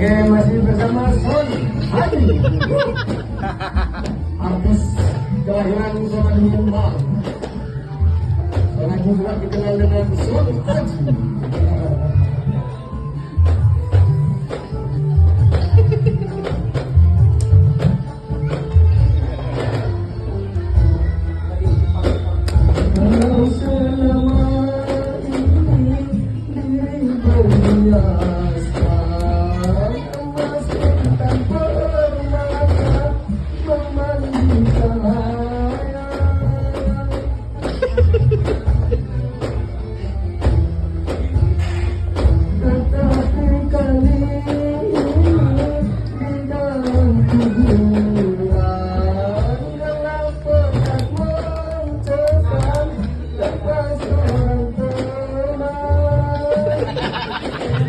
Oke, masih bersama Son Hadi, artis kelahiran Zona Kembang. Orang juga dikenal dengan Son Hadi. Kalau selama ini diri berdua